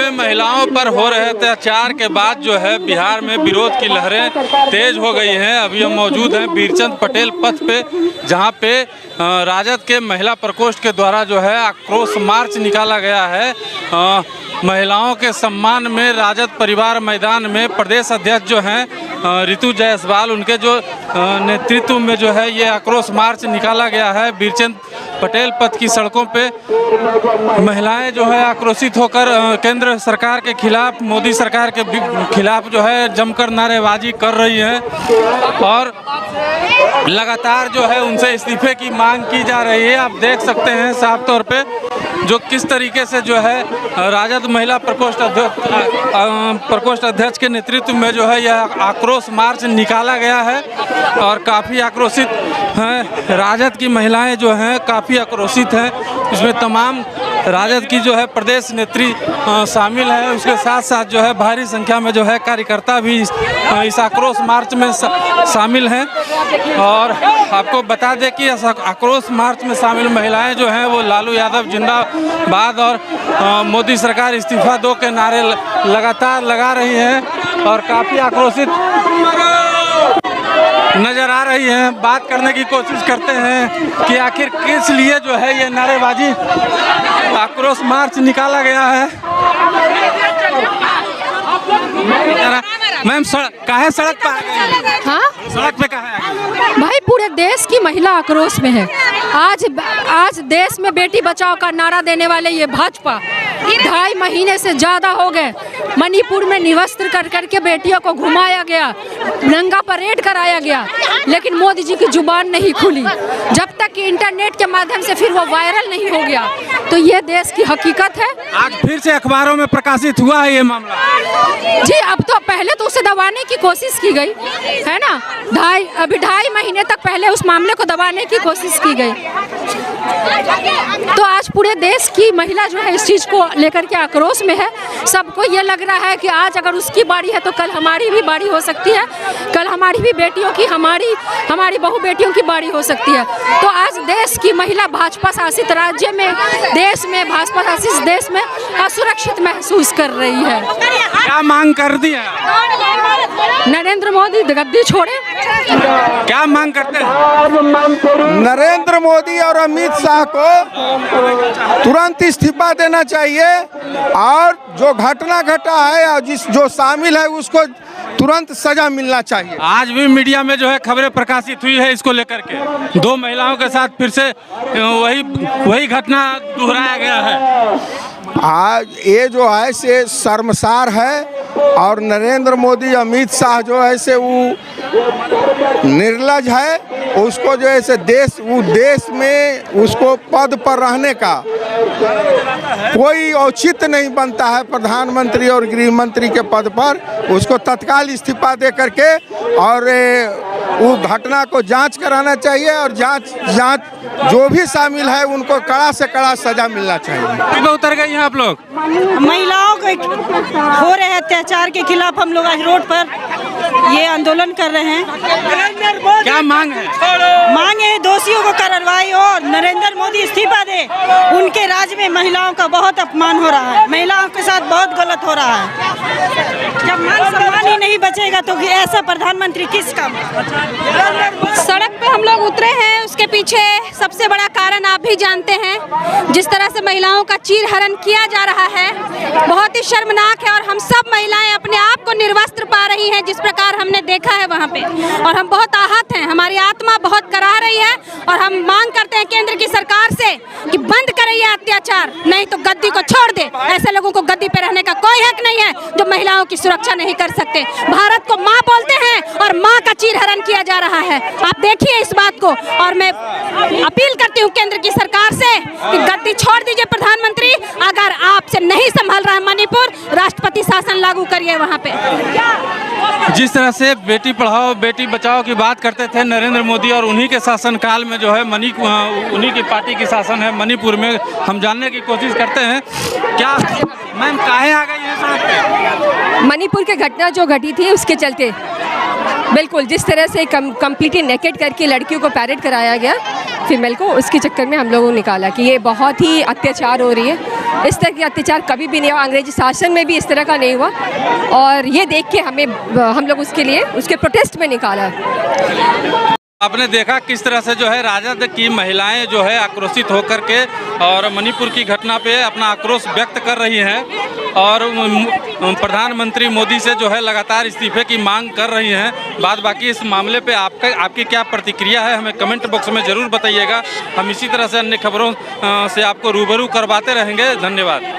में महिलाओं पर हो रहे अत्याचार के बाद जो है बिहार में विरोध की लहरें तेज हो गई हैं। अभी हम मौजूद हैं बीरचंद पटेल पथ पे, जहां पे राजद के महिला प्रकोष्ठ के द्वारा जो है आक्रोश मार्च निकाला गया है। महिलाओं के सम्मान में राजद परिवार मैदान में प्रदेश अध्यक्ष जो हैं रितु जायसवाल, उनके जो नेतृत्व में जो है ये आक्रोश मार्च निकाला गया है। बीरचंद पटेल पथ की सड़कों पे महिलाएं जो है आक्रोशित होकर केंद्र सरकार के खिलाफ, मोदी सरकार के खिलाफ जो है जमकर नारेबाजी कर रही हैं और लगातार जो है उनसे इस्तीफे की मांग की जा रही है। आप देख सकते हैं साफ तौर पे जो किस तरीके से जो है राजद महिला प्रकोष्ठ अध्यक्ष के नेतृत्व में जो है यह आक्रोश मार्च निकाला गया है और काफ़ी आक्रोशित हैं। राजद की महिलाएं जो हैं काफ़ी आक्रोशित हैं। इसमें तमाम राजद की जो है प्रदेश नेत्री शामिल है, उसके साथ साथ जो है भारी संख्या में जो है कार्यकर्ता भी इस आक्रोश मार्च में शामिल हैं। और आपको बता दें कि इस आक्रोश मार्च में शामिल महिलाएं जो हैं वो लालू यादव जिंदाबाद और मोदी सरकार इस्तीफा दो के नारे लगातार लगा रही हैं और काफ़ी आक्रोशित नजर आ रही हैं। बात करने की कोशिश करते हैं कि आखिर किस लिए जो है ये नारेबाजी आक्रोश मार्च निकाला गया है। मैम काहे सड़क पे आ गई? हाँ, सड़क पे काहे आ गई? भाई पूरे देश की महिला आक्रोश में है। आज देश में बेटी बचाओ का नारा देने वाले ये भाजपा 2.5 महीने से ज़्यादा हो गए मणिपुर में निवस्त्र कर करके बेटियों को घुमाया गया, नंगा परेड कराया गया, लेकिन मोदी जी की जुबान नहीं खुली जब तक कि इंटरनेट के माध्यम से फिर वो वायरल नहीं हो गया। तो ये देश की हकीकत है। आज फिर से अखबारों में प्रकाशित हुआ है ये मामला। जी, अब तो पहले तो उसे दबाने की कोशिश की गई है ना, अभी 2.5 महीने तक पहले उस मामले को दबाने की कोशिश की गई। तो आज पूरे देश की महिला जो है इस चीज़ को लेकर के आक्रोश में है। सबको ये लग रहा है कि आज अगर उसकी बारी है तो कल हमारी भी बारी हो सकती है, कल हमारी भी बेटियों की, हमारी बहू बेटियों की बारी हो सकती है। तो आज देश की महिला भाजपा शासित राज्य में, देश में, भाजपा शासित देश में असुरक्षित महसूस कर रही है। क्या मांग कर दी है? नरेंद्र मोदी गद्दी छोड़े। क्या मांग करते हैं? नरेंद्र मोदी और अमित शाह को तुरंत इस्तीफा देना चाहिए और जो घटना घटा है और जो शामिल है उसको तुरंत सजा मिलना चाहिए। आज भी मीडिया में जो है खबरें प्रकाशित हुई है इसको लेकर के, 2 महिलाओं के साथ फिर से वही घटना दोहराया गया है। आज ये जो है से शर्मसार है और नरेंद्र मोदी अमित शाह जो है से वो निर्लज है। उसको जो है से देश में उसको पद पर रहने का कोई औचित्य नहीं बनता है। प्रधानमंत्री और गृह मंत्री के पद पर उसको तत्काल इस्तीफा दे करके और वो घटना को जांच कराना चाहिए और जांच जो भी शामिल है उनको कड़ा से कड़ा सजा मिलना चाहिए। उतर गई हैं आप लोग? महिलाओं को हो रहे अत्याचार के खिलाफ हम लोग आज रोड पर ये आंदोलन कर रहे हैं। क्या मांग है? मांग है दोषियों को कार्रवाई और नरेंद्र मोदी इस्तीफा दे। उनके राज में महिलाओं का बहुत अपमान हो रहा है, महिलाओं के साथ बहुत गलत हो रहा है। जब मान सम्मान ही नहीं बचेगा तो ऐसा प्रधानमंत्री किस काम? सड़क पे हम लोग उतरे हैं, उसके पीछे सबसे बड़ा कारण आप भी जानते हैं। जिस तरह से महिलाओं का चीरहरण किया जा रहा है बहुत ही शर्मनाक है और हम सब महिलाएं अपने आप को निर्वस्त्र पा रही हैं जिस प्रकार हमने देखा है वहाँ पे, और हम बहुत आहत हैं। हमारी आत्मा बहुत कराह रही है और हम मांग करते हैं केंद्र की सरकार से कि बंद करे ये अत्याचार, नहीं तो गद्दी को छोड़ दे। ऐसे लोगों को गद्दी पे रहने का कोई हक नहीं है जो महिलाओं की सुरक्षा नहीं कर सकते। भारत को माँ बोलते हैं और माँ का चीरहरण किया जा रहा है। आप देखिए इस बात को और मैं अपील करती हूँ केंद्र की सरकार से कि गद्दी छोड़ दीजिए प्रधानमंत्री। अगर आपसे नहीं संभल रहा है मणिपुर, राष्ट्रपति शासन लागू करिए वहाँ पे। जिस तरह से बेटी पढ़ाओ बेटी बचाओ की बात करते थे नरेंद्र मोदी और उन्हीं के शासनकाल में जो है उन्हीं की पार्टी की शासन है मणिपुर में, हम जानने की कोशिश करते हैं। क्या मैम काहे आ गई है सड़क पे? मणिपुर की घटना जो घटी थी उसके चलते बिल्कुल जिस तरह से कम्प्लीटली नेकेड करके लड़कियों को पैरेड कराया गया फीमेल को, उसके चक्कर में हम लोगों ने निकाला कि ये बहुत ही अत्याचार हो रही है इस तरह के अत्याचार कभी भी नहीं हुआ, अंग्रेजी शासन में भी इस तरह का नहीं हुआ। और ये देख के हम लोग उसके लिए उसके प्रोटेस्ट में निकाला। आपने देखा किस तरह से जो है राजद की महिलाएं जो है आक्रोशित होकर के और मणिपुर की घटना पे अपना आक्रोश व्यक्त कर रही हैं और प्रधानमंत्री मोदी से जो है लगातार इस्तीफे की मांग कर रही हैं। बाद बाकी इस मामले पे आपकी क्या प्रतिक्रिया है हमें कमेंट बॉक्स में ज़रूर बताइएगा। हम इसी तरह से अन्य खबरों से आपको रूबरू करवाते रहेंगे। धन्यवाद।